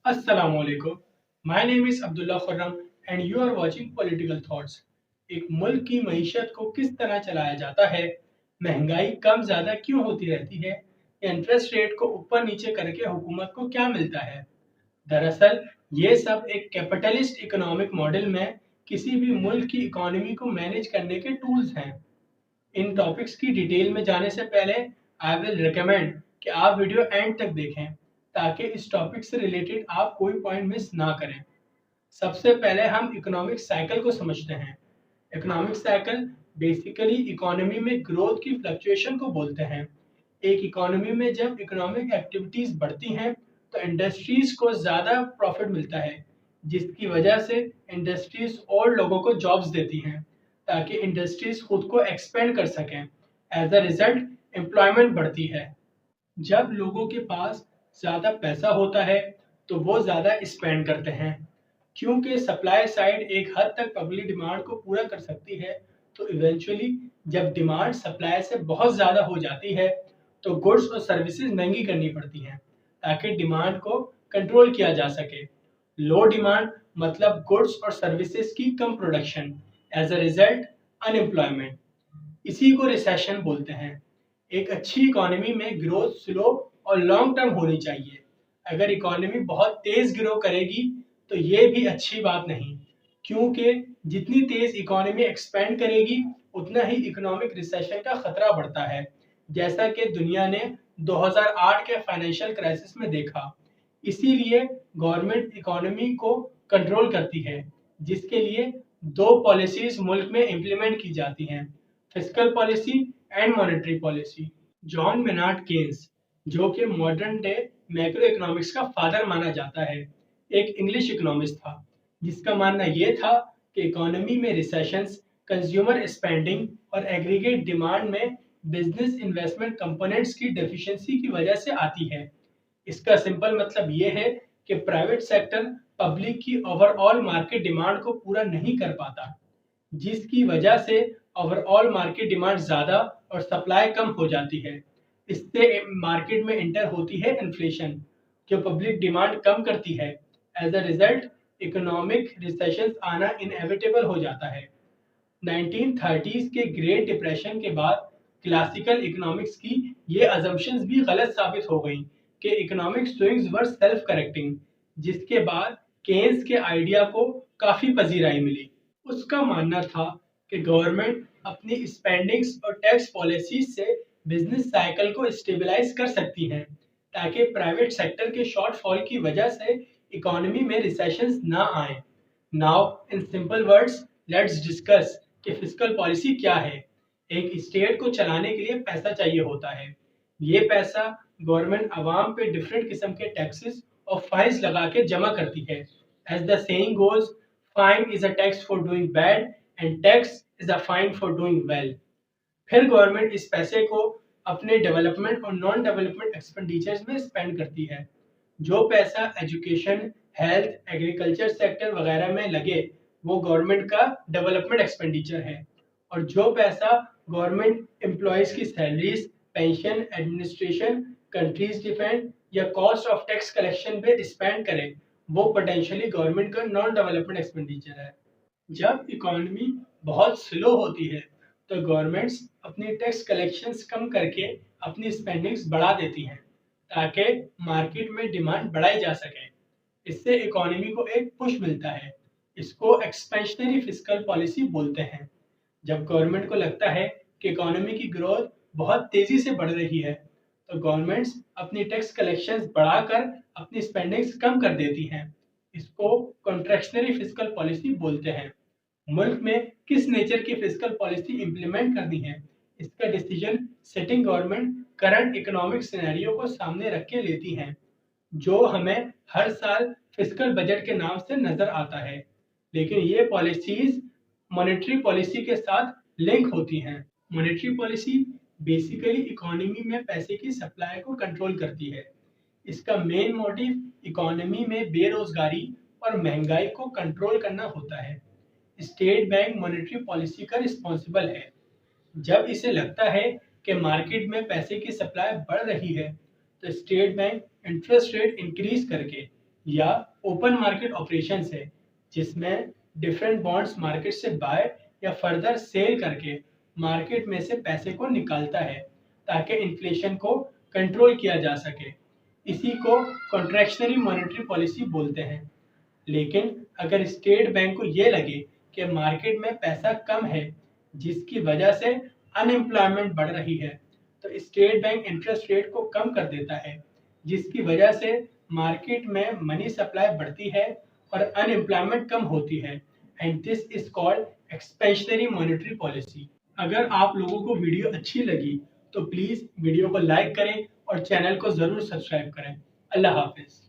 Assalamualaikum. My name is Abdullah Khurram and you are watching Political Thoughts. एक मुल्क की मईशत को किस तरह चलाया जाता है, महंगाई कम ज़्यादा क्यों होती रहती है, या इंटरेस्ट रेट को ऊपर नीचे करके हुकूमत को क्या मिलता है। दरअसल ये सब एक कैपिटलिस्ट इकोनॉमिक मॉडल में किसी भी मुल्क की इकोनॉमी को मैनेज करने के टूल्स हैं। इन टॉपिक्स की डिटेल में जाने से पहले आई विल रिकमेंड कि आप वीडियो एंड तक देखें ताकि इस टॉपिक से रिलेटेड आप कोई पॉइंट मिस ना करें। सबसे पहले हम इकोनॉमिक साइकिल को समझते हैं। इकोनॉमिक साइकिल बेसिकली इकोनॉमी में ग्रोथ की फ्लक्चुएशन को बोलते हैं। एक इकोनॉमी में जब इकोनॉमिक एक्टिविटीज बढ़ती हैं तो इंडस्ट्रीज को ज़्यादा प्रॉफिट मिलता है, जिसकी वजह से इंडस्ट्रीज और लोगों को जॉब्स देती हैं ताकि इंडस्ट्रीज खुद को एक्सपेंड कर सकें। एज अ रिजल्ट एम्प्लॉयमेंट बढ़ती है। जब लोगों के पास ज़्यादा पैसा होता है तो वो ज़्यादा स्पेंड करते हैं। क्योंकि सप्लाई साइड एक हद तक पब्लिक डिमांड को पूरा कर सकती है, तो इवेंचुअली जब डिमांड सप्लाई से बहुत ज़्यादा हो जाती है तो गुड्स और सर्विसेज महंगी करनी पड़ती हैं ताकि डिमांड को कंट्रोल किया जा सके। लो डिमांड मतलब गुड्स और सर्विसेज की कम production, as a result unemployment. इसी को रिसेशन बोलते हैं। एक अच्छी इकोनॉमी में ग्रोथ स्लो और लॉन्ग टर्म होनी चाहिए। अगर इकोनॉमी बहुत तेज ग्रो करेगी तो ये भी अच्छी बात नहीं, क्योंकि जितनी तेज इकोनॉमी एक्सपेंड करेगी उतना ही इकोनॉमिक रिसेशन का खतरा बढ़ता है, जैसा कि दुनिया ने 2008 के फाइनेंशियल क्राइसिस में देखा। इसीलिए गवर्नमेंट इकोनॉमी को कंट्रोल करती है, जिसके लिए दो पॉलिसीज मुल्क में इम्प्लीमेंट की जाती हैं, fiscal policy and monetary policy. John Maynard Keynes, जो कि मॉडर्न डे मैक्रो इकोनॉमिक्स का फादर माना जाता है, एक इंग्लिश इकोनॉमिस्ट था जिसका मानना यह था कि इकोनॉमी में रिसेशंस कंज्यूमर स्पेंडिंग और एग्रीगेट डिमांड में बिजनेस इन्वेस्टमेंट कंपोनेंट्स की डेफिशिएंसी की वजह से आती है। इसका सिंपल मतलब ये है कि प्राइवेट सेक्टर पब्लिक की ओवरऑल मार्केट डिमांड को पूरा नहीं कर पाता, जिसकी वजह से ओवरऑल मार्केट डिमांड ज़्यादा और सप्लाई कम हो जाती है। इससे मार्केट में इंटर होती है इन्फ्लेशन, जो पब्लिक डिमांड कम करती है। As a result economic recession आना इनएविटेबल हो जाता है। 1930s के ग्रेट डिप्रेशन के बाद क्लासिकल इकोनॉमिक्स की ये अजम्पशंस भी गलत साबित हो गई कि इकोनॉमिक स्विंग्स वर सेल्फ करेक्टिंग, जिसके बाद केन्स के आइडिया को काफ़ी पजीराई मिली। उसका मानना था कि गवर्नमेंट अपनी स्पेंडिंग्स और टैक्स पॉलिसीज से बिजनेस साइकिल को स्टेबलाइज कर सकती हैं ताकि प्राइवेट सेक्टर के शॉर्टफॉल की वजह से इकोनॉमी में रिसेशंस ना आए। Now in simple words let's discuss कि फिस्कल पॉलिसी क्या है। एक स्टेट को चलाने के लिए पैसा चाहिए होता है। ये पैसा गवर्नमेंट आवाम पे डिफरेंट किस्म के टैक्सेस और फाइन्स लगा के जमा करती है। As the saying goes, fine is a tax for doing bad and tax is a fine for doing well. फिर गवर्नमेंट इस पैसे को अपने डेवलपमेंट और नॉन डेवलपमेंट एक्सपेंडिचर्स में स्पेंड करती है। जो पैसा एजुकेशन, हेल्थ, एग्रीकल्चर सेक्टर वगैरह में लगे वो गवर्नमेंट का डेवलपमेंट एक्सपेंडिचर है। और जो पैसा गवर्नमेंट एम्प्लॉयज की salaries, pension, administration, countries defence या कॉस्ट ऑफ टैक्स कलेक्शन पे स्पेंड करे वो पोटेंशियली गवर्नमेंट का नॉन डेवलपमेंट एक्सपेंडिचर है। जब इकोनॉमी बहुत स्लो होती है तो गवर्नमेंट्स अपनी टैक्स कलेक्शंस कम करके अपनी स्पेंडिंग्स बढ़ा देती हैं ताकि मार्केट में डिमांड बढ़ाई जा सके। इससे इकोनॉमी को एक पुश मिलता है। इसको एक्सपेंशनरी फिस्कल पॉलिसी बोलते हैं। जब गवर्नमेंट को लगता है कि इकोनॉमी की ग्रोथ बहुत तेजी से बढ़ रही है तो गवर्नमेंट्स अपनी टैक्स कलेक्शंस बढ़ाकर अपनी स्पेंडिंग्स कम कर देती हैं। इसको कॉन्ट्रैक्शनरी फिस्कल पॉलिसी बोलते हैं। मुल्क में किस नेचर की फिस्कल पॉलिसी इंप्लीमेंट करनी है, इसका decision setting government current economic scenario को सामने रख के लेती हैं, जो हमें हर साल फिस्कल बजट के नाम से नजर आता है। लेकिन ये पॉलिसीज मॉनेटरी पॉलिसी के साथ लिंक होती हैं। मॉनेटरी पॉलिसी बेसिकली इकोनॉमी में पैसे की सप्लाई को कंट्रोल करती है। इसका मेन मोटिव इकोनॉमी में बेरोजगारी और महंगाई को कंट्रोल करना होता है। स्टेट बैंक मॉनेटरी पॉलिसी का रिस्पॉन्सिबल है। जब इसे लगता है कि मार्केट में पैसे की सप्लाई बढ़ रही है तो state bank interest rate increase करके या ओपन मार्केट ऑपरेशंस है, जिसमें डिफरेंट बॉन्ड्स मार्केट से बाय या फर्दर सेल करके मार्केट में से पैसे को निकालता है ताकि इन्फ्लेशन को कंट्रोल किया जा सके। इसी को कॉन्ट्रैक्शनरी मॉनेटरी पॉलिसी बोलते हैं। लेकिन अगर स्टेट बैंक को ये लगे कि मार्केट में पैसा कम है जिसकी वजह से अनएम्प्लॉयमेंट बढ़ रही है, तो स्टेट बैंक इंटरेस्ट रेट को कम कर देता है, जिसकी वजह से मार्केट में मनी सप्लाई बढ़ती है और अनएम्प्लॉयमेंट कम होती है। And this is called expansionary monetary policy. अगर आप लोगों को वीडियो अच्छी लगी तो प्लीज़ वीडियो को लाइक करें और चैनल को ज़रूर सब्सक्राइब करें। अल्लाह हाफिज़।